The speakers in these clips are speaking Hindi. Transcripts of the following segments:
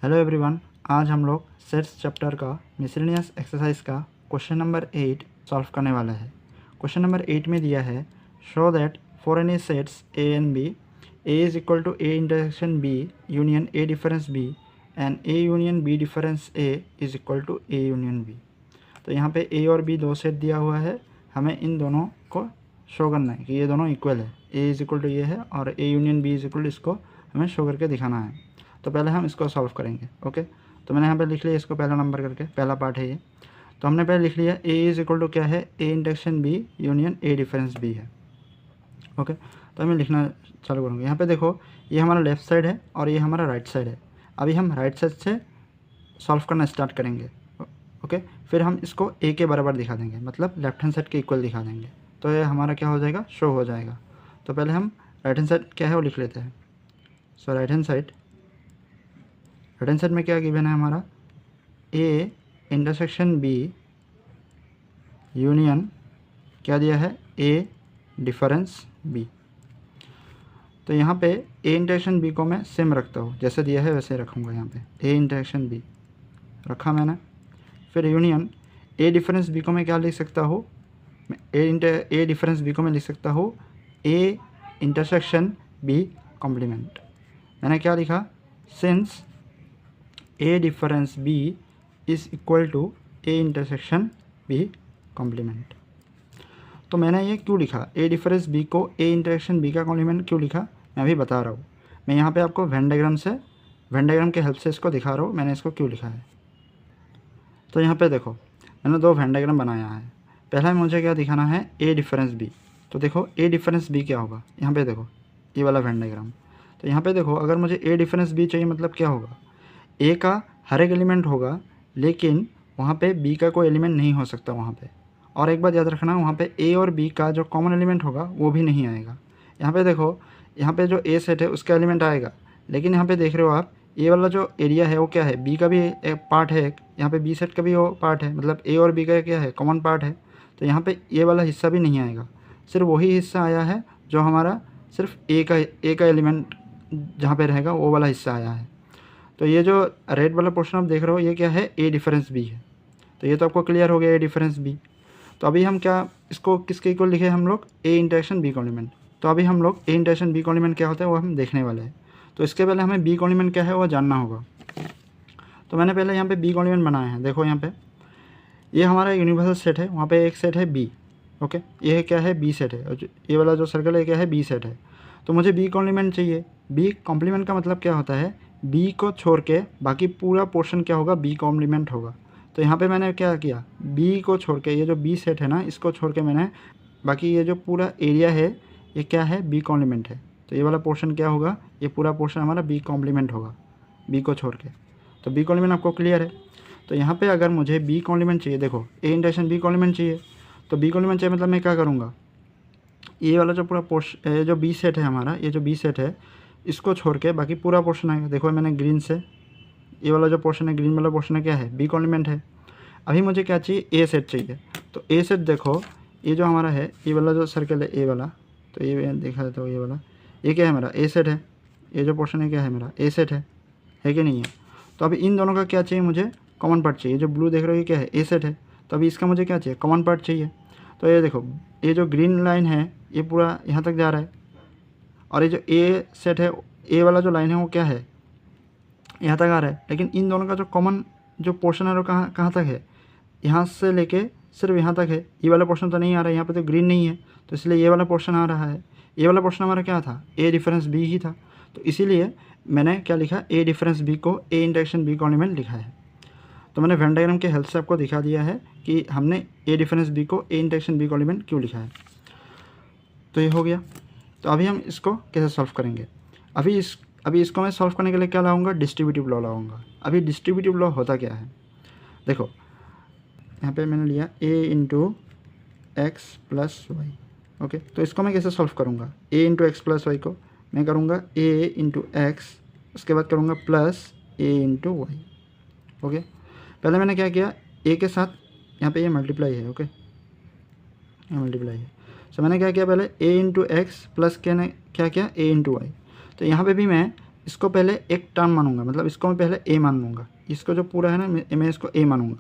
हेलो एवरीवन, आज हम लोग सेट्स चैप्टर का मिसलेनियस एक्सरसाइज का क्वेश्चन नंबर 8 सॉल्व करने वाला है। क्वेश्चन नंबर 8 में दिया है show that for any sets A and B A is equal to A intersection B union A difference B and A union B difference A is equal to A union B. तो यहाँ पे ए और बी दो सेट दिया हुआ है, हमें इन दोनों को शो करना है कि ये दोनों इक्वल है। ए इज इक्वल टू ये है और A union B is equal to इसको हमें शो करके दिखाना है। तो पहले हम इसको सॉल्व करेंगे। ओके, तो मैंने यहाँ पे लिख लिया इसको पहला नंबर करके, पहला पार्ट है ये। तो हमने पहले लिख लिया ए इज इक्वल टू क्या है, A intersection B union A difference B है। ओके, तो मैं लिखना चालू करूँगा। यहाँ पे देखो, ये हमारा लेफ्ट साइड है और ये हमारा राइट साइड है। अभी हम राइट साइड से सॉल्व करना स्टार्ट करेंगे। ओके, फिर हम इसको ए के बराबर दिखा देंगे, मतलब लेफ्ट हैंड साइड के इक्वल दिखा देंगे। तो ये हमारा क्या हो जाएगा, शो हो जाएगा। तो पहले हम राइट हैंड साइड क्या है वो लिख लेते हैं। सो राइट हैंड साइड में क्या गिवन है हमारा, ए इंटरसेक्शन बी यूनियन क्या दिया है, ए डिफरेंस बी। तो यहाँ पे ए इंटरसेक्शन बी को मैं सेम रखता हूँ, जैसे दिया है वैसे रखूँगा। यहाँ पे ए इंटरसेक्शन बी रखा मैंने। फिर यूनियन ए डिफरेंस बी को मैं क्या लिख सकता हूँ, ए डिफरेंस बी को मैं लिख सकता हूँ ए इंटरसेक्शन बी कॉम्प्लीमेंट। मैंने क्या लिखा, since A difference B is equal to A intersection B complement. तो मैंने ये क्यों लिखा, ए डिफरेंस बी को ए इंटरसेक्शन बी का कॉम्प्लीमेंट क्यों लिखा, मैं अभी बता रहा हूँ। मैं यहाँ पे आपको वेन डायग्राम के हेल्प से इसको दिखा रहा हूँ मैंने इसको क्यों लिखा है। तो यहाँ पे देखो, मैंने दो वेन डायग्राम बनाया है। पहला मुझे क्या दिखाना है, ए डिफरेंस बी। तो देखो ए डिफरेंस बी क्या होगा, यहाँ पे देखो ये वाला वेन डायग्राम। तो यहाँ पे देखो, अगर मुझे ए डिफरेंस बी चाहिए मतलब क्या होगा, ए का हर एक एलिमेंट होगा लेकिन वहाँ पे बी का कोई एलिमेंट नहीं हो सकता वहाँ पे। और एक बात याद रखना, वहाँ पे ए और बी का जो कॉमन एलिमेंट होगा वो भी नहीं आएगा। यहाँ पे देखो, यहाँ पे जो ए सेट है उसका एलिमेंट आएगा, लेकिन यहाँ पे देख रहे हो आप ए वाला जो एरिया है वो क्या है, बी का भी एक पार्ट है, यहाँ पे बी सेट का भी वो पार्ट है, मतलब ए और बी का क्या है, कॉमन पार्ट है। तो यहाँ पे ये वाला हिस्सा भी नहीं आएगा, सिर्फ वही हिस्सा आया है जो हमारा सिर्फ ए का एलिमेंट जहाँ पे रहेगा वो वाला हिस्सा आया है। तो ये जो रेड वाला पोर्शन आप देख रहे हो ये क्या है, ए डिफरेंस बी है। तो ये तो आपको क्लियर हो गया, ए डिफरेंस बी। तो अभी हम क्या इसको किसके इक्वल लिखे हम लोग, ए इंटरसेक्शन बी कॉम्प्लीमेंट। तो अभी हम लोग ए इंटरसेक्शन बी कॉम्प्लीमेंट क्या होता है वो हम देखने वाले हैं। तो इसके पहले हमें बी कॉम्प्लीमेंट क्या है वो जानना होगा। तो मैंने पहले यहाँ पे बी कॉम्प्लीमेंट बनाया है। देखो यहाँ पे ये हमारा यूनिवर्सल सेट है, वहाँ पे एक सेट है बी। ओके, ये क्या है, बी सेट है, और ये वाला जो सर्कल है क्या है, बी सेट है। तो मुझे बी कॉम्प्लीमेंट चाहिए। बी कॉम्प्लीमेंट का मतलब क्या होता है, बी को छोड़ के बाकी पूरा पोर्शन क्या होगा, बी कॉम्प्लीमेंट होगा। तो यहाँ पे मैंने क्या किया, बी को छोड़ के ये जो बी सेट है ना इसको छोड़ के मैंने बाकी ये जो पूरा एरिया है ये क्या है, बी कॉम्प्लीमेंट है। तो ये वाला पोर्शन क्या होगा, ये पूरा पोर्शन हमारा बी कॉम्प्लीमेंट होगा बी को छोड़ के। तो बी कॉम्प्लीमेंट आपको क्लियर है। तो यहाँ पे अगर मुझे बी कॉम्प्लीमेंट चाहिए, देखो ए इंटरसेक्शन बी कॉम्प्लीमेंट चाहिए। तो बी कॉम्प्लीमेंट चाहिए मतलब मैं क्या करूँगा, ये वाला जो पूरा पोर्शन जो बी सेट है हमारा, ये जो बी सेट है इसको छोड़ के बाकी पूरा पोर्शन आएगा। देखो मैंने ग्रीन से, ये वाला जो पोर्शन है, ग्रीन वाला पोर्शन है क्या है, बी कॉम्प्लीमेंट है। अभी मुझे क्या चाहिए, ए सेट चाहिए। तो ए सेट देखो, ये जो हमारा है, ये वाला जो सर्कल है ए वाला, तो ये देखा देता हूँ, ये वाला ये क्या है मेरा, ए सेट है। ये जो पोर्शन है क्या है मेरा, ए सेट है कि नहीं है। तो अभी इन दोनों का क्या चाहिए, मुझे कॉमन पार्ट चाहिए। जो ब्लू देख रहे हो ये क्या है, ए सेट है। तो अभी इसका मुझे क्या चाहिए, कॉमन पार्ट चाहिए। तो ये देखो, ये जो ग्रीन लाइन है ये पूरा यहाँ तक जा रहा है, और ये जो ए सेट है, ए वाला जो लाइन है वो क्या है, यहाँ तक आ रहा है। लेकिन इन दोनों का जो कॉमन जो पोर्शन है वो कहाँ कहाँ तक है, यहाँ से लेके सिर्फ यहाँ तक है। ये वाला पोर्शन तो नहीं आ रहा है, यहाँ पे तो ग्रीन नहीं है, तो इसलिए ये वाला पोर्शन आ रहा है। ये वाला पोर्शन हमारा क्या था, ए डिफरेंस बी ही था। तो इसीलिए मैंने क्या लिखा, ए डिफरेंस बी को ए इंटरसेक्शन बी कॉम्प्लीमेंट लिखा है। तो मैंने वेन डायग्राम के हेल्प से आपको दिखा दिया है कि हमने ए डिफरेंस बी को ए इंटरसेक्शन बी कॉम्प्लीमेंट क्यों लिखा है। तो ये हो गया। तो अभी हम इसको कैसे सॉल्व करेंगे, अभी इसको मैं सॉल्व करने के लिए क्या लाऊंगा, डिस्ट्रीब्यूटिव लॉ लाऊंगा। अभी डिस्ट्रीब्यूटिव लॉ होता क्या है, देखो यहाँ पे मैंने लिया a into x plus y. Okay, तो इसको मैं कैसे सॉल्व करूँगा, a into x plus y को मैं करूँगा ए इंटू एक्स, उसके बाद करूँगा plus a into y. Okay, पहले मैंने क्या किया, ए के साथ यहाँ पे ये मल्टीप्लाई है। ओके, ये मल्टीप्लाई है। सो मैंने क्या किया, पहले ए इंटू एक्स प्लस क्या किया, ए इंटू वाई। तो यहाँ पे भी मैं इसको पहले एक टर्म मानूंगा, मतलब इसको मैं पहले ए मान लूँगा, इसको जो पूरा है ना मैं इसको ए मानूंगा,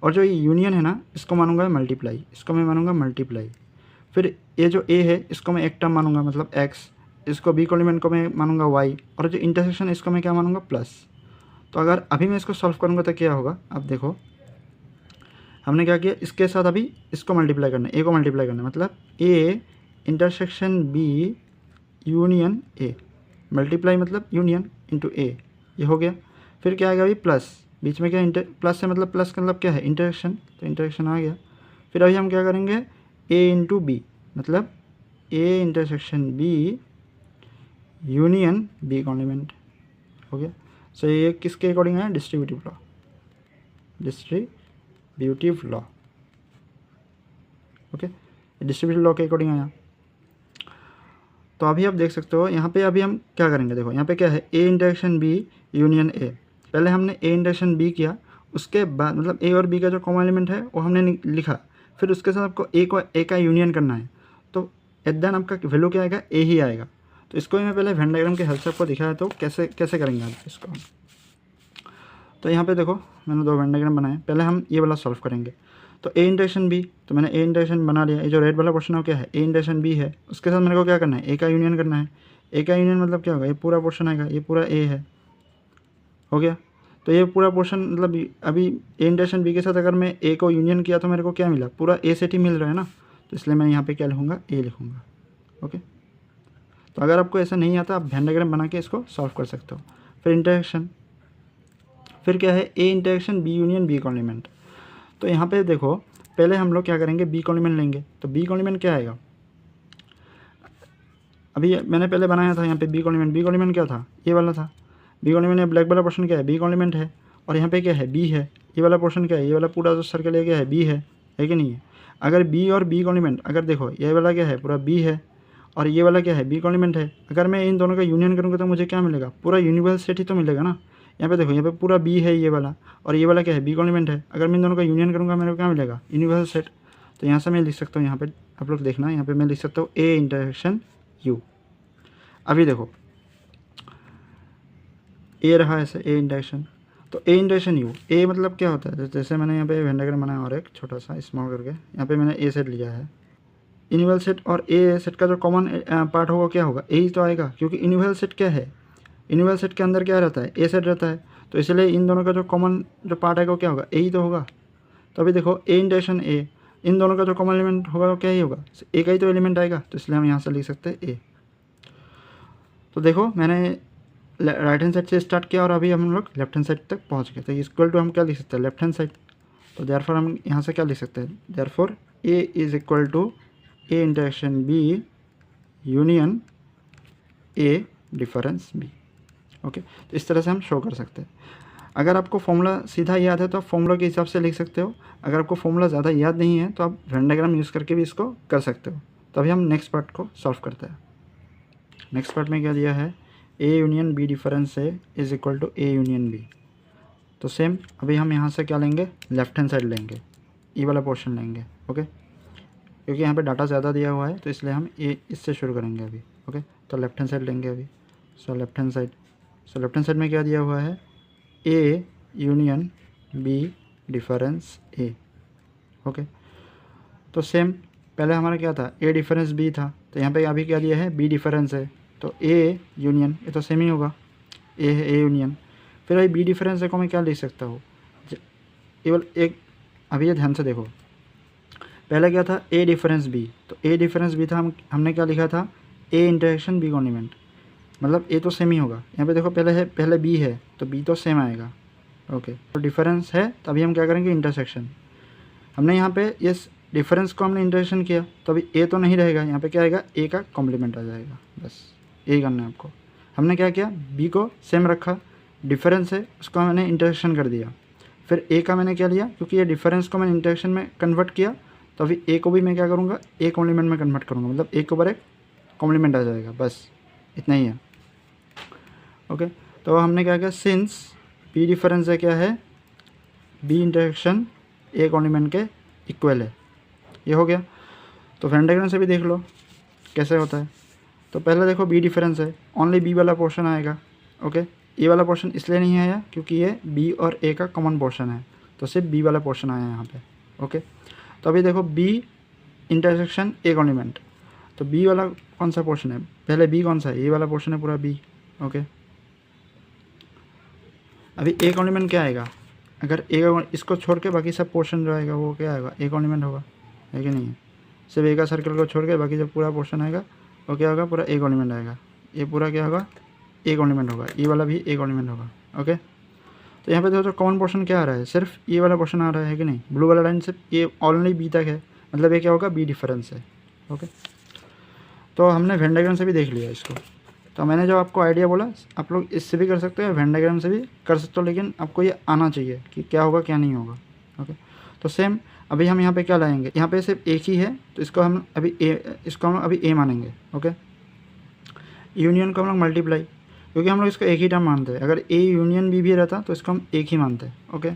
और जो ये यूनियन है ना इसको मानूंगा मल्टीप्लाई, इसको मैं मानूंगा मल्टीप्लाई। फिर ये जो ए है इसको मैं एक टर्म मानूंगा मतलब एक्स, इसको बी कॉम्प्लीमेंट को मैं मानूंगा वाई, और जो इंटरसेक्शन इसको मैं क्या मानूंगा प्लस। तो अगर अभी मैं इसको सॉल्व करूँगा तो क्या होगा, अब देखो हमने क्या किया, इसके साथ अभी इसको मल्टीप्लाई करना है, ए को मल्टीप्लाई करना है, मतलब A intersection B union A, multiply मतलब यूनियन इंटू ए, ये हो गया। फिर क्या आएगा अभी प्लस, बीच में क्या प्लस है, मतलब प्लस का मतलब क्या है इंटरसेक्शन, तो इंटरसेक्शन आ गया। फिर अभी हम क्या करेंगे ए इंटू बी, मतलब A intersection B union B complement हो गया। सो ये किसके अकॉर्डिंग है, distributive law, distributive law, okay, distributive law के अकॉर्डिंग आया। तो अभी आप देख सकते हो यहाँ पे अभी हम क्या करेंगे, देखो यहाँ पे क्या है A intersection B union A, पहले हमने ए इंटरसेक्शन बी किया, उसके बाद मतलब ए और बी का जो कॉमन एलिमेंट है वो हमने लिखा, फिर उसके साथ आपको ए का यूनियन करना है, तो एट द एंड आपका वैल्यू क्या आएगा, ए ही आएगा। तो इसको ही मैं पहले वेन डायग्राम के हेल्प से आपको दिखाया, तो कैसे करेंगे आप इसको। तो यहाँ पे देखो मैंने 2 वेन डायग्राम बनाए, पहले हम ये वाला सॉल्व करेंगे। तो ए इंटरसेक्शन बी, तो मैंने ए इंटरसेक्शन बना लिया, ये जो रेड वाला पोर्शन है वो क्या है ए इंटरसेक्शन बी है, उसके साथ मेरे को क्या करना है ए का यूनियन करना है। ए का यूनियन मतलब क्या होगा, ये पूरा पोर्शन आएगा, ये पूरा ए है, हो गया। तो ये पूरा पोर्शन मतलब अभी ए इंटरसेक्शन बी के साथ अगर मैं ए को यूनियन किया तो मेरे को क्या मिला, पूरा ए सेट ही मिल रहा है ना, तो इसलिए मैं यहाँ पे क्या लिखूँगा ए लिखूँगा, ओके। तो अगर आपको ऐसा नहीं आता आप वेन डायग्राम बना के इसको सॉल्व कर सकते हो। फिर इंटरसेक्शन, फिर क्या है A intersection B union B complement. तो यहाँ पे देखो पहले हम लोग क्या करेंगे बी कॉम्प्लीमेंट लेंगे, तो बी कॉम्प्लीमेंट क्या आएगा, अभी मैंने पहले बनाया था यहाँ पे बी कॉम्प्लीमेंट क्या था, ये वाला था बी कॉम्प्लीमेंट। ब्लैक वाला पोर्शन क्या है बी कॉम्प्लीमेंट है, और यहाँ पे क्या है बी है, ये वाला पोर्शन क्या है, ये वाला पूरा जो सर्कल है क्या है बी है कि नहीं है। अगर बी और बी कॉम्प्लीमेंट, अगर देखो ये वाला क्या है पूरा बी है, और ये वाला क्या है बी कॉम्प्लीमेंट है, अगर मैं इन दोनों का यूनियन करूँगा तो मुझे क्या मिलेगा, पूरा यूनिवर्सल सेट ही तो मिलेगा ना। यहाँ पे देखो यहाँ पे पूरा बी है ये वाला, और ये वाला क्या है बी कॉम्प्लीमेंट है, अगर मैं इन दोनों का यूनियन करूँगा मेरे को क्या मिलेगा यूनिवर्सल सेट। तो यहाँ से मैं लिख सकता हूँ, यहाँ पे आप लोग देखना, यहाँ पे मैं लिख सकता हूँ ए इंटरसेक्शन यू। अभी देखो ए रहा ऐसे ए इंटरसेक्शन, तो ए इंटरसेक्शन यू, ए मतलब क्या होता है, जैसे मैंने यहाँ पे वेन डायग्राम बनाया और एक छोटा सा स्मॉल करके, यहाँ पे मैंने ए सेट लिया है, इनिवल सेट और ए सेट का जो कॉमन पार्ट होगा क्या होगा ए ही तो आएगा, क्योंकि इनिवल सेट क्या है, इनिवल सेट के अंदर क्या रहता है ए सेट रहता है, तो इसलिए इन दोनों का जो कॉमन जो पार्ट आएगा वो क्या होगा ए ही तो होगा। तो अभी देखो ए इंटरसेक्शन ए, इन दोनों का जो कॉमन एलिमेंट होगा वो क्या ही होगा, ए का ही तो एलिमेंट आएगा, तो इसलिए हम यहाँ से लिख सकते हैं ए। तो देखो मैंने राइट हैंड साइड से स्टार्ट किया और अभी हम लोग लेफ्ट हैंड साइड तक पहुँच गए, तो इक्वल टू हम क्या लिख सकते हैं लेफ्ट हैंड साइड। तो देयरफॉर हम यहाँ से क्या लिख सकते हैं, therefore A is equal to A intersection B union A difference B, okay. तो इस तरह से हम शो कर सकते हैं। अगर आपको फॉर्मूला सीधा याद है तो आप फॉर्मूला के हिसाब से लिख सकते हो, अगर आपको फॉर्मूला ज़्यादा याद नहीं है तो आप वेन डायग्राम यूज़ करके भी इसको कर सकते हो। तो अभी हम नेक्स्ट पार्ट को सॉल्व करते हैं। नेक्स्ट पार्ट में क्या दिया है, A union B difference A is equal to A union B. तो सेम अभी हम यहाँ से क्या लेंगे, लेफ्ट हैंड साइड लेंगे, ई वाला पोर्शन लेंगे, ओके, क्योंकि यहाँ पे डाटा ज़्यादा दिया हुआ है तो इसलिए हम ए इससे शुरू करेंगे अभी, ओके। तो लेफ्ट हैंड साइड लेंगे अभी, सो लेफ्ट हैंड साइड में क्या दिया हुआ है, A union B difference A, okay. तो सेम पहले हमारा क्या था ए डिफरेंस बी था, तो यहाँ पे अभी क्या दिया है बी डिफरेंस है, तो ए यूनियन ये तो सेम ही होगा, ए है ए यूनियन। फिर अभी बी डिफरेंस को मैं क्या लिख सकता हूँ, केवल एक, अभी ये ध्यान से देखो पहले क्या था ए डिफरेंस बी, तो ए डिफरेंस बी था, हमने क्या लिखा था ए इंटरसेक्शन बी कॉम्प्लीमेंट, मतलब ए तो सेम ही होगा। यहाँ पे देखो पहले बी है तो बी तो सेम आएगा, ओके। तो डिफरेंस है तो अभी हम क्या करेंगे इंटरसेक्शन, हमने यहाँ पे इस डिफरेंस को हमने इंटरसेक्शन किया तो अभी ए तो नहीं रहेगा, यहाँ पे क्या आएगा ए का कॉम्प्लीमेंट आ जाएगा, बस यही करना है आपको। हमने क्या किया बी को सेम रखा, डिफरेंस है उसको मैंने इंटरसेक्शन कर दिया, फिर ए का मैंने क्या लिया, क्योंकि ये डिफरेंस को मैंने इंटरसेक्शन में कन्वर्ट किया तो अभी ए को भी मैं क्या करूँगा ए कॉम्प्लीमेंट में कन्वर्ट करूँगा, मतलब ए के ऊपर एक कॉम्प्लीमेंट आ जाएगा, बस इतना ही है, ओके। तो हमने क्या किया, सिंस बी डिफरेंस है क्या है बी इंटरसेक्शन ए कॉम्प्लीमेंट के इक्वल है, ये हो गया। तो वेन डायग्राम से भी देख लो कैसे होता है। तो पहले देखो बी डिफरेंस है, ओनली बी वाला पोर्शन आएगा, ओके, ए वाला पोर्शन इसलिए नहीं आया क्योंकि ये बी और ए का कॉमन पोर्शन है, तो सिर्फ बी वाला पोर्शन आया यहाँ पे। ओके, तो अभी देखो बी इंटरसेक्शन ए कॉन्डिमेंट, तो बी वाला कौन सा पोर्शन है, पहले बी कौन सा है, ए वाला पोर्शन है पूरा बी। ओके, अभी ए कॉन्डिमेंट क्या आएगा, अगर ए इसको छोड़ के बाकी सब पोर्शन जो आएगा वो क्या आएगा, ए कॉन्डिमेंट होगा, है कि नहीं है। सिर्फ ए का सर्कल को छोड़ के बाकी जब पूरा पोर्शन आएगा वो क्या होगा, पूरा ए कॉन्डिमेंट आएगा। ये पूरा क्या होगा, ए कॉन्डिमेंट होगा, ये वाला भी ए कॉन्डिमेंट होगा। ओके, तो यहाँ पे देखो कॉमन पोर्शन क्या आ रहा है, सिर्फ ये वाला पोर्शन आ रहा है कि नहीं, ब्लू वाला लाइन सिर्फ ये ऑलरेडी बी तक है, मतलब ये क्या होगा, बी डिफरेंस है। ओके, तो हमने वेन डायग्राम से भी देख लिया इसको। तो मैंने जो आपको आइडिया बोला आप लोग इससे भी कर सकते हो, वेन डायग्राम से भी कर सकते हो, लेकिन आपको ये आना चाहिए कि क्या होगा क्या नहीं होगा। ओके, तो सेम अभी हम यहाँ पे क्या लाएंगे, यहाँ पे सिर्फ एक ही है तो इसको हम अभी इसको हम अभी ए मानेंगे। ओके, यूनियन को हम लोग मल्टीप्लाई, क्योंकि हम लोग इसको एक ही टर्म मानते हैं, अगर ए यूनियन बी भी रहता तो इसको हम एक ही मानते हैं। ओके,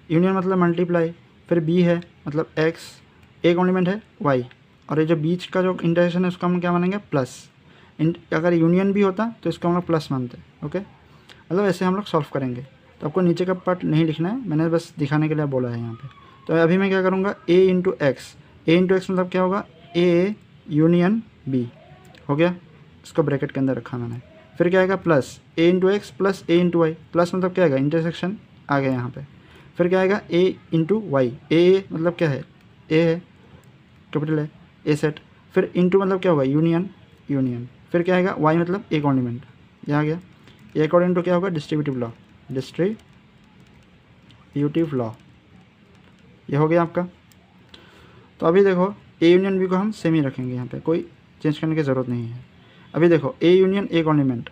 यूनियन मतलब मल्टीप्लाई, फिर बी है मतलब एक्स, ए कॉम्प्लीमेंट है वाई, और ये जो बीच का जो इंटरसेक्शन है उसको हम क्या मानेंगे, प्लस। अगर यूनियन भी होता तो इसको हम लोग प्लस मानते हैं। ओके, मतलब ऐसे हम लोग सॉल्व करेंगे। तो आपको नीचे का पार्ट नहीं लिखना है, मैंने बस दिखाने के लिए बोला है यहाँ पे। तो अभी मैं क्या करूँगा, a into x, A into x मतलब क्या होगा, ए यूनियन बी हो गया, इसको ब्रैकेट के अंदर रखा मैंने। फिर क्या आएगा, plus a into x plus a into Y, plus मतलब क्या आएगा, इंटरसेक्शन आ गया यहाँ पे। फिर क्या आएगा, ए इंटू वाई, ए मतलब क्या है, ए है कैपिटल है, ए सेट। फिर इंटू मतलब क्या होगा, यूनियन, यूनियन। फिर क्या आएगा, वाई मतलब ए कॉन्डिमेंट, ये आ गया। ए अकॉर्डिंग टू क्या होगा, डिस्ट्रीब्यूटिव लॉ, डिस्ट्रीब्यूटिव लॉ, ये हो गया आपका। तो अभी देखो ए यूनियन बी को हम सेम ही रखेंगे, यहाँ पे कोई चेंज करने की ज़रूरत नहीं है। अभी देखो ए यूनियन ए कॉन्डिमेंट,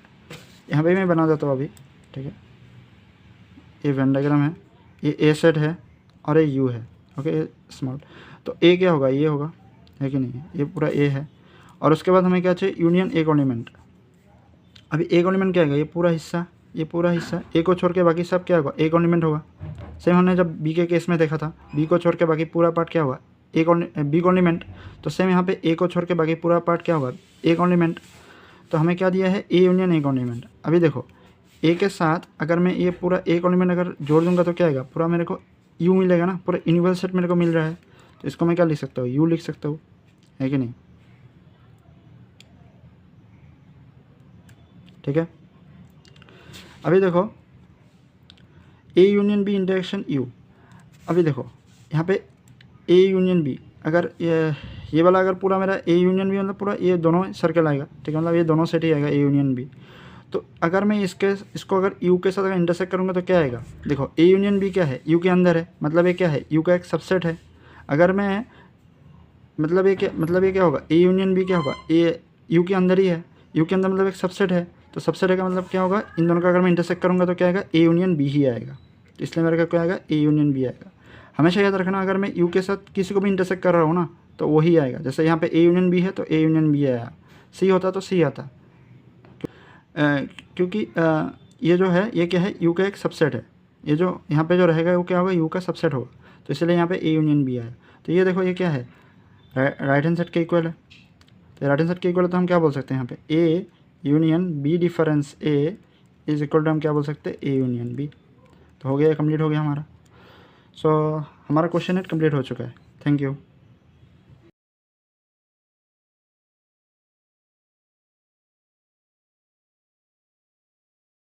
यहाँ पे मैं बना देता हूँ अभी, ठीक है। ये वेन डायग्राम है, ये ए सेट है और ये यू है। ओके, स्मॉल, तो ए क्या होगा, ये होगा, है कि नहीं, ये पूरा ए है। और उसके बाद हमें क्या चाहिए, यूनियन ए कॉन्डिमेंट। अभी ए कॉन्डिमेंट क्या आएगा, ये पूरा हिस्सा, ये पूरा हिस्सा, ए को छोड़ के बाकी सब क्या होगा, ए कॉन्डिमेंट होगा। सेम हमने जब बी के केस में देखा था, बी को छोड़ के बाकी पूरा पार्ट क्या होगा, बी कॉन्डिमेंट। तो सेम यहाँ पे ए को छोड़ के बाकी पूरा पार्ट क्या होगा, ए कॉन्डिमेंट। तो हमें क्या दिया है, ए यूनियन ए कॉन्डिमेंट। अभी देखो ए के साथ अगर मैं ये पूरा ए कॉन्डिमेंट अगर जोड़ दूंगा तो क्या आएगा, पूरा मेरे को यू मिलेगा ना, पूरा यूनिवर्सल सेट मेरे को मिल रहा है। तो इसको मैं क्या लिख सकता हूँ, यू लिख सकता हूँ, है कि नहीं, ठीक है। अभी देखो ए यूनियन बी इंटरेक्शन यू। अभी देखो यहाँ पे ए यूनियन बी, अगर ये वाला अगर पूरा मेरा ए यूनियन बी मतलब पूरा ये दोनों सर्कल आएगा, ठीक है, मतलब ये दोनों सेट ही आएगा ए यूनियन बी। तो अगर मैं इसको अगर यू के साथ अगर इंटरसेक्ट करूँगा तो क्या आएगा, देखो ए यूनियन बी क्या है, यू के अंदर है, मतलब ये क्या है, यू का एक सबसेट है। अगर मैं मतलब ये क्या होगा, ए यूनियन बी क्या होगा, ए यू के अंदर ही है, यू के अंदर मतलब एक सबसेट है। तो सबसेट का मतलब क्या होगा, इन दोनों का अगर मैं इंटरसेक्ट करूँगा तो क्या आएगा, ए यूनियन बी ही आएगा। तो इसलिए मेरे का क्या आएगा, ए यूनियन बी आएगा। हमेशा याद रखना, अगर मैं यू के साथ किसी को भी इंटरसेक्ट कर रहा हूँ ना तो वही आएगा। जैसे यहाँ पे ए यूनियन बी है तो ए यूनियन बी आया, सी होता तो सी आता, क्योंकि ये जो है ये क्या है, यू का एक सबसेट है। ये जो यहाँ पे जो रहेगा वो क्या होगा, यू का सबसेट होगा। तो इसलिए यहाँ पे ए यूनियन बी आया। तो ये देखो ये क्या है, राइट हैंड साइड के इक्वल है। तो राइट हैंड साइड के इक्वल है तो हम क्या बोल सकते हैं, यहाँ पे A union B difference A is equal to हम क्या बोल सकते हैं, ए यूनियन बी। तो हो गया, कंप्लीट हो गया हमारा। सो हमारा क्वेश्चन नेट कंप्लीट हो चुका है। Thank you.